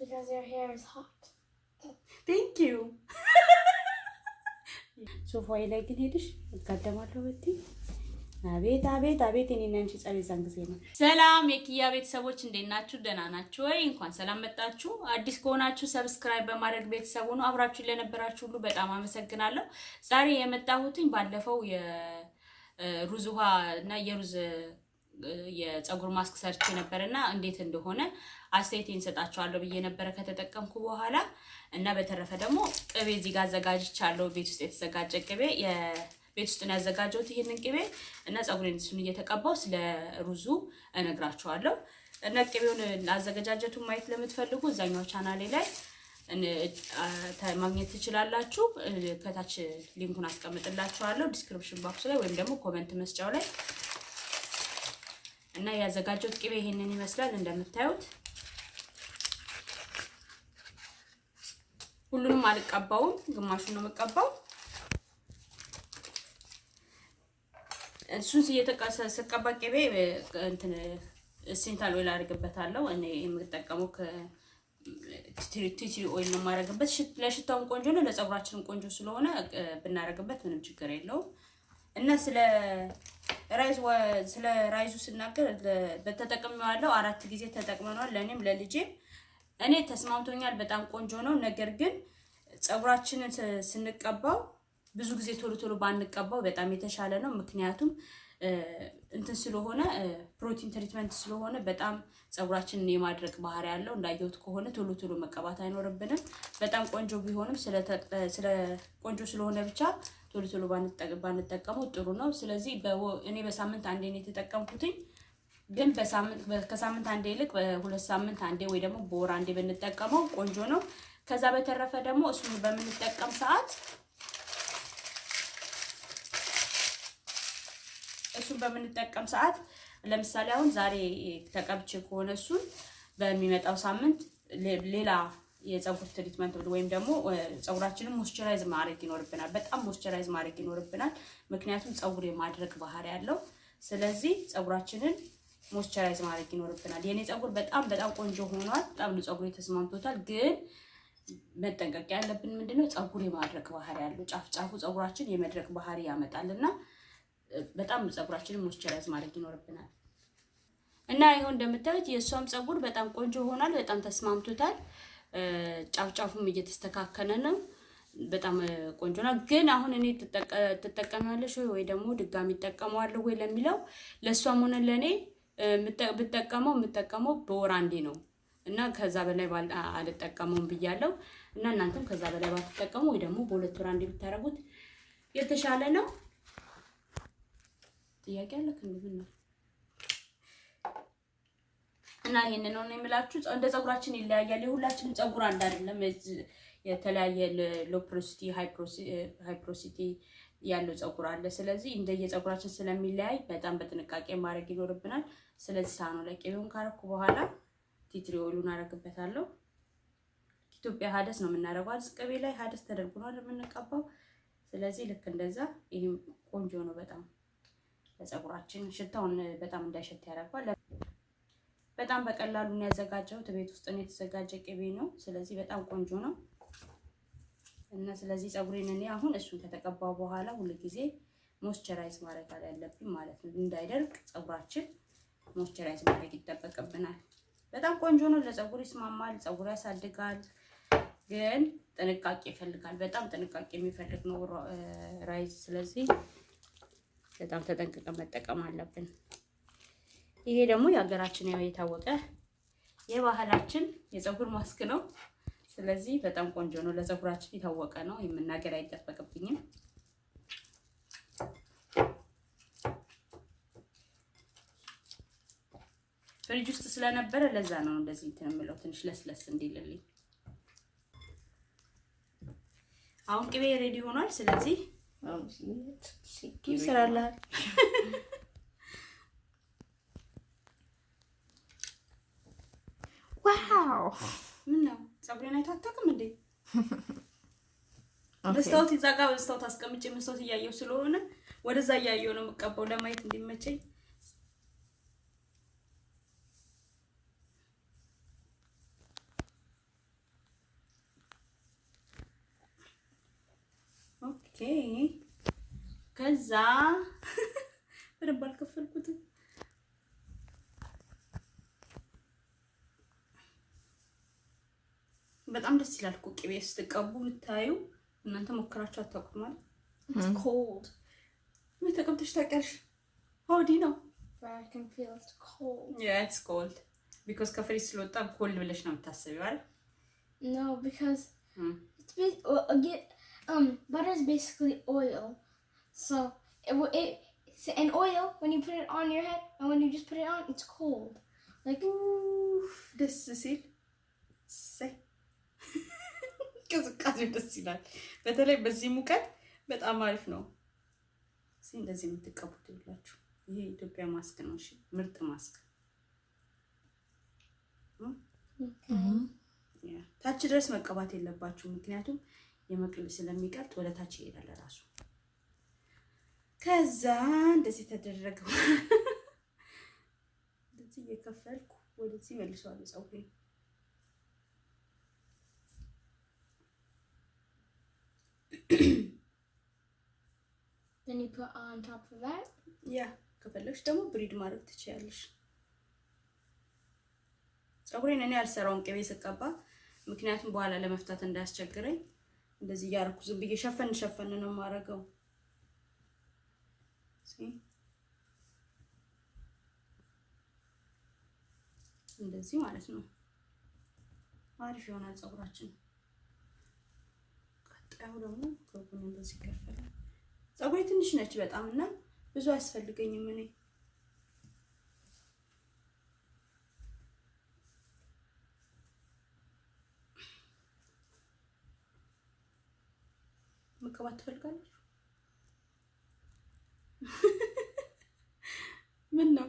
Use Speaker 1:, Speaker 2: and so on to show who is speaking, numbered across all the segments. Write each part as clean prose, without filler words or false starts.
Speaker 1: Because your hair is hot.
Speaker 2: Thank you. ሶፋዬ ላይ ግን ሄድሽ እጋደማለሁ ብትይ አቤት አቤት አቤት እኔና አንቺ ጸብ የዛን ጊዜ ነው። ሰላም የኪያ ቤተሰቦች እንዴት ናችሁ? ደህና ናችሁ ወይ? እንኳን ሰላም መጣችሁ። አዲስ ከሆናችሁ ሰብስክራይብ በማድረግ ቤተሰቡ ነው። አብራችሁ ለነበራችሁ ሁሉ በጣም አመሰግናለሁ። ዛሬ የመጣሁትኝ ባለፈው የሩዝ ውሃ እና የሩዝ የፀጉር ማስክ ሰርቼ ነበርና እንዴት እንደሆነ አስተያየቴን እንሰጣችኋለሁ ብዬ ነበር ከተጠቀምኩ በኋላ እና በተረፈ ደግሞ ቅቤ እዚህ ጋር አዘጋጅቻለሁ። ቤት ውስጥ የተዘጋጀ ቅቤ ቤት ውስጥ ነው ያዘጋጀሁት ይሄንን ቅቤ እና ፀጉሬን እሱን እየተቀባው ስለ ሩዙ እነግራችኋለሁ። እና ቅቤውን አዘገጃጀቱን ማየት ለምትፈልጉ እዛኛው ቻናሌ ላይ ማግኘት ትችላላችሁ። ከታች ሊንኩን አስቀምጥላችኋለሁ ዲስክሪፕሽን ቦክስ ላይ ወይም ደግሞ ኮሜንት መስጫው ላይ እና ያዘጋጀሁት ቅቤ ይሄንን ይመስላል እንደምታዩት። ሁሉንም አልቀባውም፣ ግማሹን ነው የምቀባው። እሱን ስቀባ ቅቤ እንትን ሲንታል ኦይል አድርግበታለሁ። እኔ የምጠቀመው ቲትሪ ኦይል ነው የማደርግበት። ለሽታውም ቆንጆ ነው፣ ለፀጉራችንም ቆንጆ ስለሆነ ብናደርግበት ምንም ችግር የለውም። እና ስለ ራይዙ ስናገር በተጠቅሜዋለሁ 4 ጊዜ ተጠቅመናል። ለኔም ለልጄም እኔ ተስማምቶኛል። በጣም ቆንጆ ነው። ነገር ግን ፀጉራችንን ስንቀባው ብዙ ጊዜ ቶሎ ባንቀባው በጣም የተሻለ ነው። ምክንያቱም እንትን ስለሆነ ፕሮቲን ትሪትመንት ስለሆነ በጣም ፀጉራችንን የማድረቅ ባህሪ ያለው እንዳየሁት ከሆነ ቶሎ መቀባት አይኖርብንም። በጣም ቆንጆ ቢሆንም ስለ ቆንጆ ስለሆነ ብቻ ቶሎ ባንጠቀመው ጥሩ ነው። ስለዚህ እኔ በሳምንት አንዴ ነው የተጠቀምኩትኝ። ግን ከሳምንት አንዴ ይልቅ በ2 ሳምንት አንዴ ወይ ደግሞ በወር አንዴ ብንጠቀመው ቆንጆ ነው። ከዛ በተረፈ ደግሞ እሱን በምንጠቀም ሰዓት ለምሳሌ አሁን ዛሬ ተቀብቼ ከሆነ እሱን በሚመጣው ሳምንት ሌላ የፀጉር ትሪትመንት ወይም ደግሞ ፀጉራችንን ሞይስቸራይዝ ማድረግ ይኖርብናል። በጣም ሞይስቸራይዝ ማድረግ ይኖርብናል። ምክንያቱም ፀጉር የማድረቅ ባህሪ ያለው። ስለዚህ ፀጉራችንን ሞይስቸራይዝ ማድረግ ይኖርብናል። የኔ ፀጉር በጣም ቆንጆ ሆኗል። በጣም ፀጉሬ ተስማምቶታል። ግን መጠንቀቅ ያለብን ምንድነው ፀጉር የማድረቅ ባህሪ ያለው ጫፉ ፀጉራችን የመድረቅ ባህሪ ያመጣልና በጣም ፀጉራችንን ሞይስቸራይዝ ማድረግ ይኖርብናል። እና ይሄው እንደምታዩት የሷም ፀጉር በጣም ቆንጆ ሆኗል። በጣም ተስማምቶታል። ጫፉም እየተስተካከለ ነው። በጣም ቆንጆ ነው። ግን አሁን እኔ ትጠቀማለሽ ወይ ደግሞ ድጋሚ ተጠቀመዋለሁ ወይ ለሚለው ለሷም ሆነ ለኔ የምጠቀመው በወር አንዴ ነው እና ከዛ በላይ አልጠቀመውም ብያለሁ። እና እናንተም ከዛ በላይ ባትጠቀሙ ወይ ደግሞ በ2 ወር አንዴ ብታረጉት የተሻለ ነው። ጥያቄ አለክ እንደምን ነው? እና ይሄንን ነው የምላችሁ። እንደ ፀጉራችን ይለያያል። የሁላችንም ፀጉር አንድ አይደለም። የተለያየ ሎ ፖሮሲቲ ሃይ ፖሮሲቲ ያለው ፀጉር አለ። ስለዚህ እንደየፀጉራችን ስለሚለያይ በጣም በጥንቃቄ ማድረግ ይኖርብናል። ስለዚህ ሳህኑ ላይ ቅቤውን ካረኩ በኋላ ቲትሪ ኦይሉን አደርግበታለሁ። ኢትዮጵያ ሀደስ ነው የምናደርገው። አዲስ ቅቤ ላይ ሀደስ ተደርጎ ነው የምንቀባው። ስለዚህ ልክ እንደዛ ይሄም ቆንጆ ነው በጣም ለፀጉራችን። ሽታውን በጣም እንዳይሸት ያደርጋል። በጣም በቀላሉ ነው ያዘጋጀሁት። ቤት ውስጥ ነው የተዘጋጀ ቅቤ ነው። ስለዚህ በጣም ቆንጆ ነው እና ስለዚህ ፀጉሬን እኔ አሁን እሱን ከተቀባው በኋላ ሁሉ ጊዜ ሞይስቸራይዝ ማድረግ አለብኝ ማለት ነው። እንዳይደርቅ ፀጉራችን ሞይስቸራይዝ ማድረግ ይጠበቅብናል። በጣም ቆንጆ ነው። ለፀጉር ይስማማል፣ ፀጉር ያሳድጋል። ግን ጥንቃቄ ይፈልጋል። በጣም ጥንቃቄ የሚፈልግ ነው ራይዝ። ስለዚህ በጣም ተጠንቅቀን መጠቀም አለብን። ይሄ ደግሞ የሀገራችን ያው የታወቀ የባህላችን የፀጉር ማስክ ነው። ስለዚህ በጣም ቆንጆ ነው። ለፀጉራችን የታወቀ ነው። የምናገር አይጠበቅብኝም። ፍሪጅ ውስጥ ስለነበረ ለዛ ነው እንደዚህ እንትን የምለው ትንሽ ለስለስ እንዲልልኝ። አሁን ቅቤ ሬዲ ሆኗል። ስለዚህ ይሰራልሃል። ዋው ምን ነው ፀጉሬን አይተህ አታውቅም እንዴ? መስታወት ይዛጋ መስታወት አስቀምጬ መስታወት እያየሁ ስለሆነ ወደዛ እያየሁ ነው የምቀባው ለማየት እንዲመቸኝ። ኦኬ ከዛ በደንብ አልከፈልኩትም። በጣም ደስ ይላል እኮ ቅቤ ስትቀቡ ብታዩ። እናንተ ሞክራችሁ አታውቁም ማለት?
Speaker 1: It's cold.
Speaker 2: ምን ተቀብተሽ ታውቂያለሽ? ሆዲ ነው።
Speaker 1: But I can feel it's cold.
Speaker 2: Yeah, it's cold. Because ከፍሪጅ ስለወጣ ኮልድ ብለሽ ነው የምታስቢው አይደል?
Speaker 1: No, because it's butter is basically oil. So and oil, when you put it on your head and when you just put it on, it's cold. Like
Speaker 2: ደስ ሲል ቅዝቃዜው ደስ ይላል። በተለይ በዚህ ሙቀት በጣም አሪፍ ነው። እንደዚህ የምትቀቡት ይላችሁ። ይሄ ኢትዮጵያ ማስክ ነው። እሺ ምርጥ ማስክ። ታች ድረስ መቀባት የለባችሁ፣ ምክንያቱም የመቅለብ ስለሚቀልጥ ወደ ታች ይሄዳል ራሱ። ከዛ እንደዚህ ተደረገው። እንደዚህ እየከፈልኩ ወደዚህ መልሰዋለሁ ፀጉሬ።
Speaker 1: Then you put on top of that.
Speaker 2: Yeah, ከፈለግሽ ደግሞ ብሪድ ማድረግ ትችያለሽ። ፀጉሬን እኔ አልሰራውም ቅቤ ስቀባ፣ ምክንያቱም በኋላ ለመፍታት እንዳያስቸግረኝ እንደዚህ እያደረኩ ዝም ብዬ ሸፈን ነው የማደርገው። እንደዚህ ማለት ነው። አሪፍ ይሆናል ፀጉራችን። ቀጣዩ ደግሞ ከጎን እንደዚህ ይከፈላል። ፀጉሬ ትንሽ ነች በጣም እና ብዙ አያስፈልገኝም እኔ። መቀባት ትፈልጋለች? ምን ነው?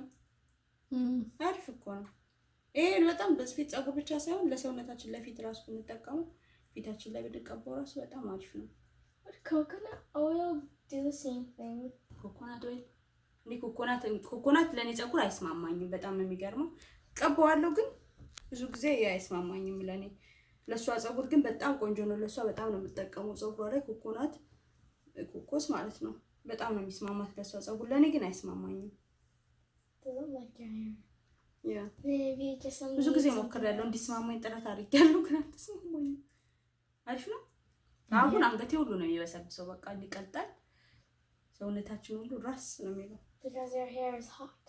Speaker 2: አሪፍ እኮ ነው። ይሄ በጣም በስፊት ፀጉር ብቻ ሳይሆን ለሰውነታችን ለፊት ራሱ ብንጠቀመው ፊታችን ላይ ብንቀባው ራሱ በጣም አሪፍ ነው።
Speaker 1: Coconut oil do the same thing.
Speaker 2: ኮኮናት ኦይል እኔ ኮኮናት ለኔ ፀጉር አይስማማኝም። በጣም ነው የሚገርመው። ቀባዋለሁ ግን ብዙ ጊዜ አይስማማኝም ለኔ። ለሷ ፀጉር ግን በጣም ቆንጆ ነው። ለሷ በጣም ነው የምጠቀመው ፀጉሯ ላይ ኮኮስ ማለት ነው። በጣም ነው የሚስማማት ለሷ ፀጉር። ለኔ ግን አይስማማኝም።
Speaker 1: Doesn't like your hair.
Speaker 2: Yeah.
Speaker 1: Maybe just some.
Speaker 2: ብዙ ጊዜ ሞክሬያለሁ እንዲስማማኝ ጥረት አድርጌያለሁ ግን አልተስማማኝም። አሪፍ ነው። አሁን አንገቴ ሁሉ ነው የሚበሰብሰው። በቃ እንዲቀልጣል ሰውነታችን ሁሉ ራስ ነው የሚለው።
Speaker 1: Because your hair is hot.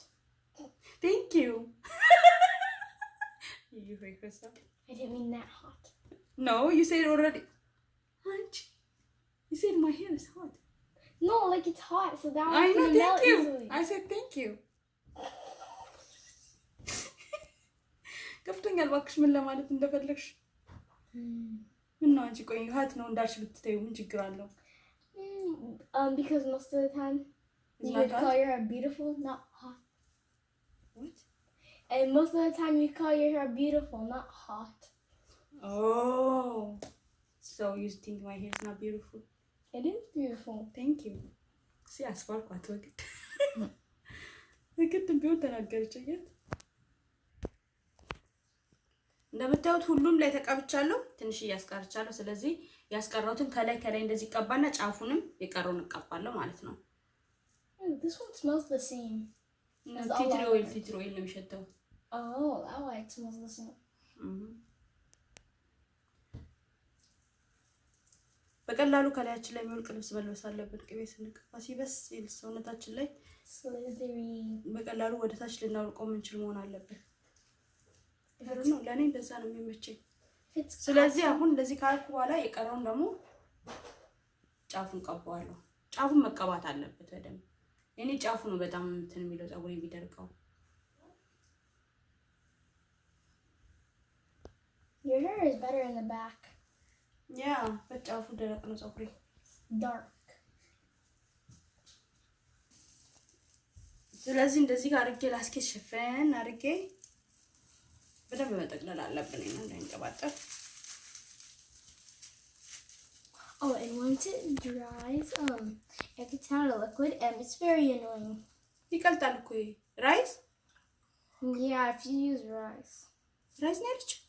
Speaker 2: Thank you. You make yourself.
Speaker 1: I didn't mean that hot.
Speaker 2: No, you said already. Auntie, you said my hair is hot.
Speaker 1: No, like it's hot, so that
Speaker 2: I
Speaker 1: one's
Speaker 2: know,
Speaker 1: gonna melt
Speaker 2: thank you.
Speaker 1: easily.
Speaker 2: I said thank you. ከፍቶኛል እባክሽ ምን ለማለት እንደፈለግሽ። ምን ነው አንቺ ቆይ ሀት ነው እንዳልሽ ብትተዩ ምን ችግር አለው?
Speaker 1: Because most of the time you would call your hair beautiful, not hot.
Speaker 2: What?
Speaker 1: And most of the time you call your hair beautiful, not hot.
Speaker 2: Oh. So you think my hair is not beautiful?
Speaker 1: It is beautiful.
Speaker 2: Thank you. See, አስባልኳት ወግድ ወግድ ቢሆን ተናገረች አይደል? እንደምታዩት ሁሉም ላይ ተቀብቻለሁ፣ ትንሽ ያስቀርቻለሁ። ስለዚህ ያስቀረውትን ከላይ እንደዚህ ቀባና ጫፉንም የቀረውን እቀባለሁ ማለት ነው።
Speaker 1: This one smells the same.
Speaker 2: ቲትሪ ኦይል ነው የሚሸተው።
Speaker 1: Oh, that way it smells the same.
Speaker 2: በቀላሉ ከላያችን ላይ የሚወልቅ ልብስ መልበስ አለብን። ቅቤ ስንቀባ ሲበስ ሰውነታችን ላይ በቀላሉ ወደ ታች ልናወልቀው የምንችል መሆን አለብን። ነው ለኔ እንደዛ ነው የሚመቸኝ። ስለዚህ አሁን እንደዚህ ካልኩ በኋላ የቀረውን ደግሞ ጫፉን ቀባዋለሁ። ጫፉን መቀባት አለበት በደንብ። እኔ ጫፉ ነው በጣም እንትን የሚለው ፀጉሬ የሚደርቀው።
Speaker 1: Your hair is better in the back.
Speaker 2: Yeah, በጫፉ ደረቅ ነው ፀጉሬ።
Speaker 1: Dark.
Speaker 2: ስለዚህ እንደዚህ አድርጌ ላስኬት ሸፈን አድርጌ በደንብ መጠቅለል አለብን እንዳይንጠባጠብ።
Speaker 1: Oh, and once it dries, it gets out of liquid and it's very annoying.
Speaker 2: ይቀልጣል እኮ ራይስ?
Speaker 1: Yeah, if you use rice.
Speaker 2: ራይስ ነው ያለችው?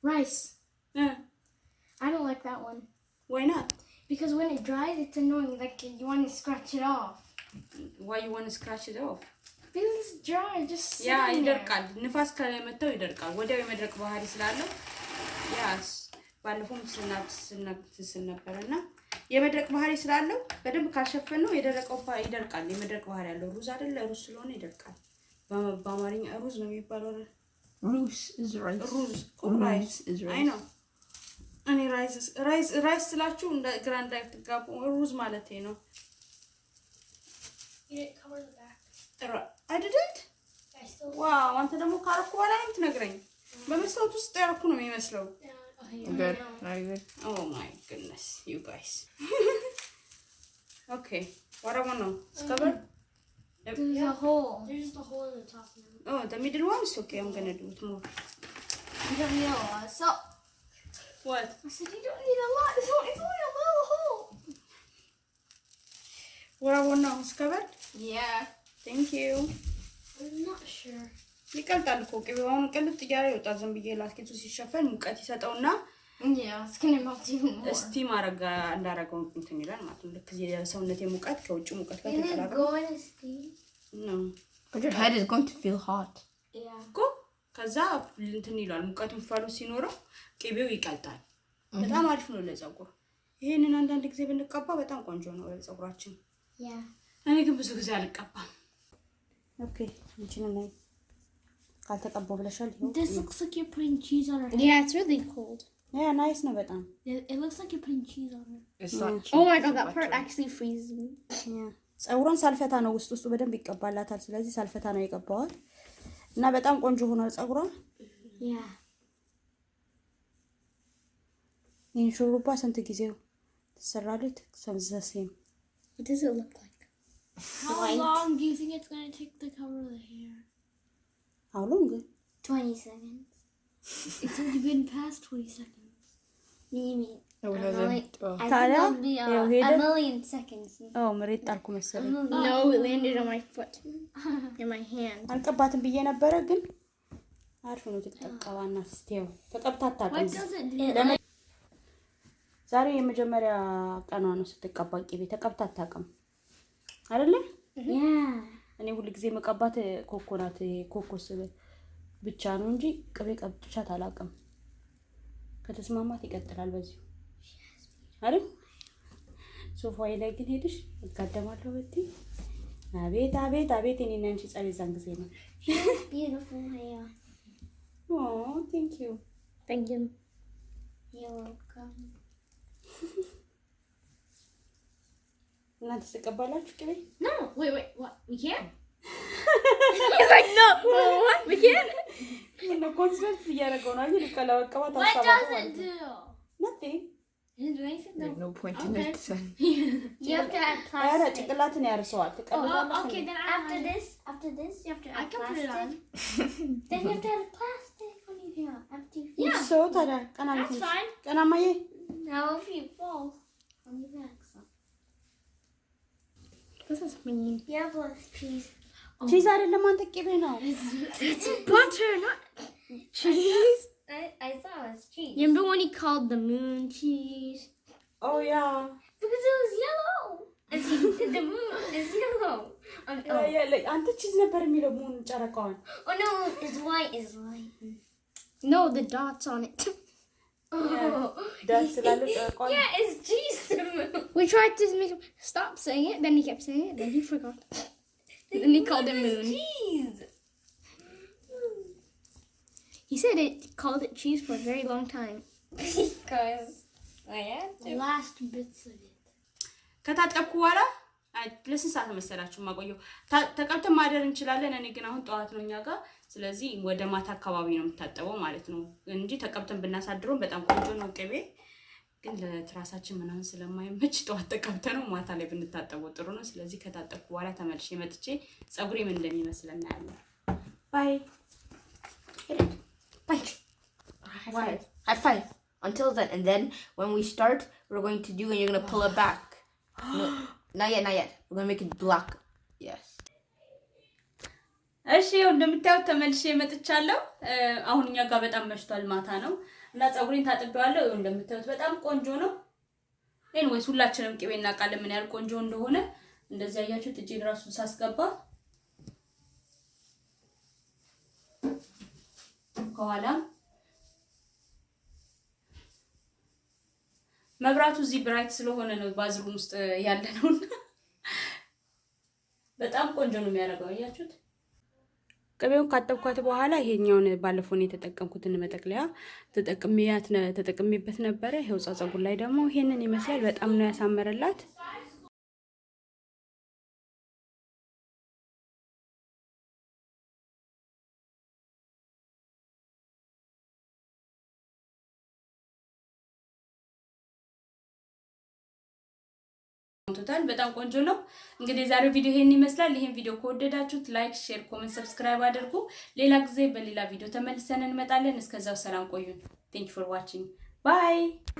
Speaker 1: Rice. I don't like that one.
Speaker 2: Why not?
Speaker 1: Because when it dries, it's annoying. Like you want to scratch it off.
Speaker 2: Why you want to scratch it off?
Speaker 1: Because it's dry, just
Speaker 2: yeah, ይደርቃል። ንፋስ ከመታው ይደርቃል። ወዲያው የመድረቅ ባህሪ ስላለው ያስ ባለፈውም ስናስል ነበርና የመድረቅ ባህሪ ስላለው በደንብ ካልሸፈነው የደረቀው ይደርቃል። የመድረቅ ባህሪ ያለው ሩዝ አይደለ? ሩዝ ስለሆነ ይደርቃል። በአማርኛ ሩዝ ነው የሚባለው።
Speaker 3: Ruz is rice.
Speaker 2: Ruz
Speaker 3: is rice.
Speaker 2: I know. እኔ ራይስ ስላችሁ እንደ ግራ እንዳትጋቡ ሩዝ ማለቴ ነው።
Speaker 1: You didn't cover the back.
Speaker 2: I didn't?
Speaker 1: I still.
Speaker 2: ዋው አንተ ደግሞ ካረኩ በኋላ ነው የምትነግረኝ። በመስታወት ውስጥ ያረኩ ነው የሚመስለው።
Speaker 3: Good. Very good.
Speaker 2: Oh my goodness, you guys. Okay. What I want now? It's covered?
Speaker 1: There's a hole. There's just a hole in the top now.
Speaker 2: Oh, the middle one is okay. I'm gonna do it more.
Speaker 1: You don't need a lot. So.
Speaker 2: What?
Speaker 1: I said you don't need a lot. It's only a little hole.
Speaker 2: What I want now? It's covered?
Speaker 1: Yeah.
Speaker 2: Thank you.
Speaker 1: I'm not sure.
Speaker 2: ይቀልጣል እኮ ቅቤውን ቅልጥ እያለ ይወጣል። ዝም ብዬ ላስኬቱ ሲሸፈን ሙቀት ይሰጠውና
Speaker 1: Yeah, it's gonna melt even more.
Speaker 2: ስቲም እንዳረገው እንትን ይላል ማለት ነው። ልክ የሰውነቴ ሙቀት ከውጭ ሙቀት ጋር
Speaker 1: Isn't it
Speaker 2: ተቀላቅሎ
Speaker 1: going to steam?
Speaker 2: ነው
Speaker 3: But your head is going to feel hot.
Speaker 1: Yeah.
Speaker 2: እኮ ከዛ እንትን ይላል። ሙቀቱን ፈሩ ሲኖረው ቅቤው ይቀልጣል። በጣም አሪፍ ነው ለፀጉር። ይሄንን አንዳንድ ጊዜ ብንቀባ በጣም ቆንጆ ነው ለፀጉራችን።
Speaker 1: Yeah.
Speaker 2: እኔ ግን ብዙ ጊዜ አልቀባም። ኦኬ እንቺን ነው ካልተቀባው ብለሻል።
Speaker 1: This looks like you're putting cheese on her head. Yeah, it's really cold.
Speaker 2: Yeah, nice ነው በጣም።
Speaker 1: It looks like you're putting cheese on her.
Speaker 3: It's not cheese.
Speaker 1: Oh my god,
Speaker 3: it's
Speaker 1: that
Speaker 3: butter.
Speaker 1: part actually freezes me.
Speaker 2: Yeah. ፀጉሯን ሳልፈታ ነው ውስጡ በደንብ ይቀባላታል። ስለዚህ ሳልፈታ ነው የቀባዋል እና በጣም ቆንጆ ሆኗል ፀጉሯ።
Speaker 1: Yeah.
Speaker 2: ይሄን ሹሩባ ስንት ጊዜው ተሰራለት? ሰምዘሴም
Speaker 1: What does it look like? How long do you think it's going to take to cover the hair?
Speaker 2: How long?
Speaker 1: 20 seconds. It's already been past 20 seconds. Maybe.
Speaker 3: No, it
Speaker 1: I
Speaker 3: hasn't.
Speaker 1: think it'll be a million seconds.
Speaker 2: Oh, መሬት ጣልኩ መሰለኝ።
Speaker 1: No, it landed on my foot. In my hand.
Speaker 2: አልቀባትም ብዬ ነበረ ግን አሪፍ ነው ተቀባና ስቴው ተቀብታታ
Speaker 1: What does it do?
Speaker 2: ዛሬ የመጀመሪያ ቀኗ ነው ስትቀባ ቅቤ ተቀብታ አታውቅም አይደለ?
Speaker 1: Yeah.
Speaker 2: እኔ ሁሉ ጊዜ መቀባት ኮኮናት ኮኮስ ብቻ ነው እንጂ ቅቤ ቀብቻት አላውቅም። ከተስማማት ይቀጥላል በዚህ አይደል? ሶፋዬ ላይ ግን ሄድሽ እጋደማለሁ በትይ አቤት አቤት አቤት እኔና አንቺ ጸልይዛን ጊዜ ነው።
Speaker 1: Beautiful hair.
Speaker 2: Oh, thank you.
Speaker 1: Thank you. You're welcome.
Speaker 2: እናንተ ተቀባላችሁ ቅቤ?
Speaker 1: No, wait, what? We can't? He's like, no, what? We can't?
Speaker 2: No, constantly እያደረገው ነው አይደል? ከላወቀባት
Speaker 1: What does it do?
Speaker 2: Nothing.
Speaker 1: It doesn't do anything.
Speaker 3: There's no point in
Speaker 1: Okay.
Speaker 3: it.
Speaker 1: You have to add
Speaker 2: አረ
Speaker 1: plastic.
Speaker 2: ጭቅላትን ያርሰዋል።
Speaker 1: Okay, then after this, you have to add plastic.
Speaker 2: put it on.
Speaker 1: Then you have to add plastic on your hair after you.
Speaker 2: Yeah. So ታዲያ ቀና
Speaker 1: That's
Speaker 2: ልትነሽ
Speaker 1: fine.
Speaker 2: ቀናማዬ
Speaker 1: Now if you fall on your back, so. This is mean. You have less cheese.
Speaker 2: ቺዝ አይደለም አንተ ቅቤ ነው።
Speaker 1: It's butter, not cheese. I thought it was cheese. You remember when he called the moon cheese?
Speaker 2: Oh yeah.
Speaker 1: Because it was yellow. The moon is yellow.
Speaker 2: አንተ ቺዝ ነበር የሚለው ሙን ጨረቃውን።
Speaker 1: Oh no, it's white. No, the dots on it.
Speaker 2: ዳት ስላለ ጨረቃውን።
Speaker 1: Yeah, it's cheese. We tried to make him stop saying it, then he kept saying it, then he forgot. Then he called it moon.
Speaker 2: Cheese.
Speaker 1: He said it called it cheese for a very long time. Because I had the last bits of it.
Speaker 2: ከታጠብኩ በኋላ ለስንት ሰዓት መሰላችሁ ማቆየው? ተቀብተን ማደር እንችላለን። እኔ ግን አሁን ጠዋት ነው እኛ ጋር። ስለዚህ ወደ ማታ አካባቢ ነው የምታጠበው ማለት ነው እንጂ ተቀብተን ብናሳድረው በጣም ቆንጆ ነው ቅቤ። ግን ለትራሳችን ምናምን ስለማይመች ጠዋት ተቀብተን ነው ማታ ላይ ብንታጠበው ጥሩ ነው። ስለዚህ ከታጠብኩ በኋላ ተመልሼ መጥቼ ፀጉሬ ምን እንደሚመስል እናያለን። ባይ ባይ
Speaker 3: High five. Until then, and then when we start, we're going to do, and you're gonna pull it back. No, not yet. We're gonna make it black. Yes.
Speaker 2: እሺ እንደምታዩት ተመልሼ መጥቻለሁ። አሁን እኛ ጋር በጣም መሽቷል፣ ማታ ነው እና ፀጉሬን ታጥቤዋለሁ። እንደምታዩት በጣም ቆንጆ ነው። ኤኒዌይስ ሁላችንም ቅቤ እናውቃለን ምን ያህል ቆንጆ እንደሆነ። እንደዚህ አያችሁት እጄን ራሱ ሳስገባ ከኋላ መብራቱ እዚህ ብራይት ስለሆነ ነው ባዝሩም ውስጥ ያለ ነው። በጣም ቆንጆ ነው የሚያደርገው። አያችሁት? ቅቤውን ካጠብኳት በኋላ ይሄኛውን ባለፈው የተጠቀምኩትን መጠቅለያ ተጠቅሜበት ነበረ። ይሄው ፀጉር ላይ ደግሞ ይሄንን ይመስላል። በጣም ነው ያሳመረላት። በጣም ቆንጆ ነው። እንግዲህ ዛሬው ቪዲዮ ይሄን ይመስላል። ይሄን ቪዲዮ ከወደዳችሁት ላይክ፣ ሼር፣ ኮሜንት፣ ሰብስክራይብ አድርጉ። ሌላ ጊዜ በሌላ ቪዲዮ ተመልሰን እንመጣለን። እስከዛው ሰላም ቆዩን። Thank you for watching. Bye.